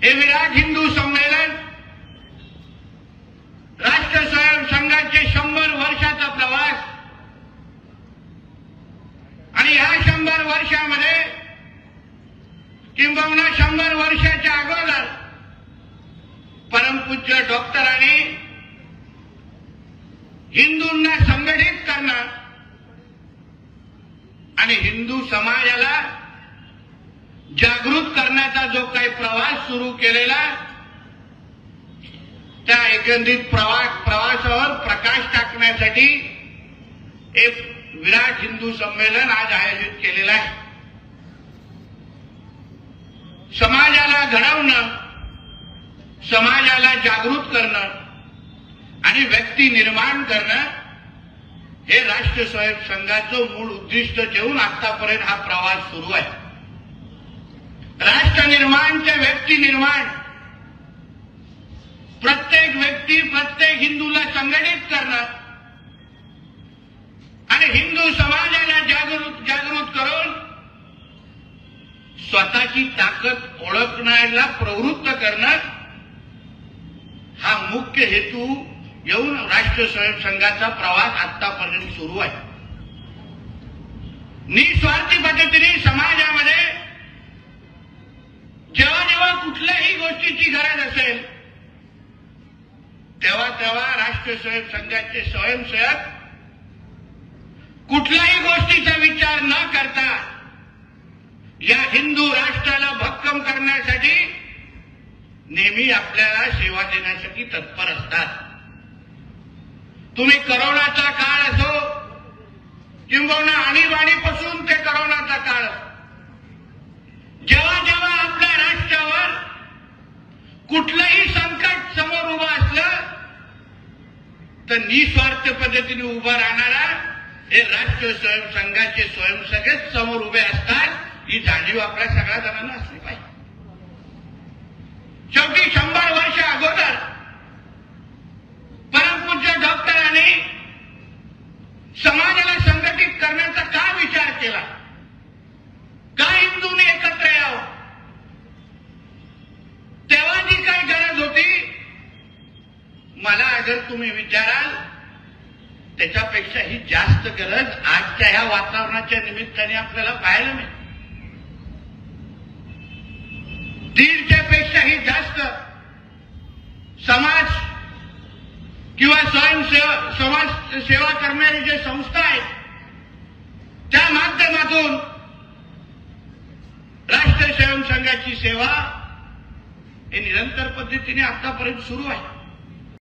हे विराट हिंदू संमेलन राष्ट्र स्वयं संघाचे 100 वर्षाचा प्रवास आणि ह्या 100 वर्षामध्ये किंबहुना 100 वर्षाच्या अगोदर परमपूज्य डॉक्टरांनी हिंदूंना संघटित करणं आणि हिंदू समाजाला जागृत करण्याचा जो काही प्रवास सुरू केलेला त्या एकंदरीत प्रवासावर प्रकाश टाकण्यासाठी एक विराट हिंदू संमेलन आज आयोजित केलेलं आहे. समाजाला घडवणं, समाजाला जागृत करणं आणि व्यक्ती निर्माण करणं हे राष्ट्र स्वयं संघाचं मूळ उद्दिष्ट ठेवून आतापर्यंत हा प्रवास सुरू आहे. राष्ट्र निर्माण ते व्यक्ती निर्माण, प्रत्येक व्यक्ती प्रत्येक हिंदूला संघटित करणं आणि हिंदू समाजाला जागृत करून स्वतःची ताकद ओळखण्याला प्रवृत्त करणं हा मुख्य हेतू येऊन राष्ट्र स्वयं संघाचा प्रवास आतापर्यंत सुरू आहे. निस्वार्थी पद्धतीने समाजामध्ये जेव्हा जेव्हा कुठल्याही गोष्टीची गरज असेल तेव्हा तेव्हा राष्ट्र स्वयं संघाचे स्वयंसेवक कुठल्याही गोष्टीचा विचार न करता या हिंदू राष्ट्राला भक्कम करण्यासाठी नेहमी आपल्याला सेवा देण्यासाठी तत्पर असतात. तुम्ही करोनाचा काळ असो किंवा आणीबाणीपासून ते करोनाचा काळ, जेव्हा जेव्हा आपल्या राष्ट्रावर कुठलंही संकट समोर उभं असलं तर निस्वार्थ पद्धतीने उभं राहणारा हे राष्ट्र स्वयं संघाचे स्वयंसेवक समोर उभे असतात. ही जाणीव आपल्या सगळ्या जणांना असली पाहिजे. शेवटी 100 वर्ष अगोदर परमपूज्य डॉक्टरांनी समाजाला संघटित करण्याचा का विचार केला, का हिंदूंनी एकत्र यावं, तेव्हा जी काय गरज होती मला अगर तुम्ही विचाराल त्याच्यापेक्षा ही जास्त गरज आजच्या ह्या वातावरणाच्या निमित्ताने आपल्याला पाहायला मिळते. 1.5 पेक्षाही जास्त समाज किंवा समाज सेवा करणारी जे संस्था आहेत त्या माध्यमातून राष्ट्र स्वयं संघाची सेवा हे निरंतर पद्धतीने आतापर्यंत सुरू आहे.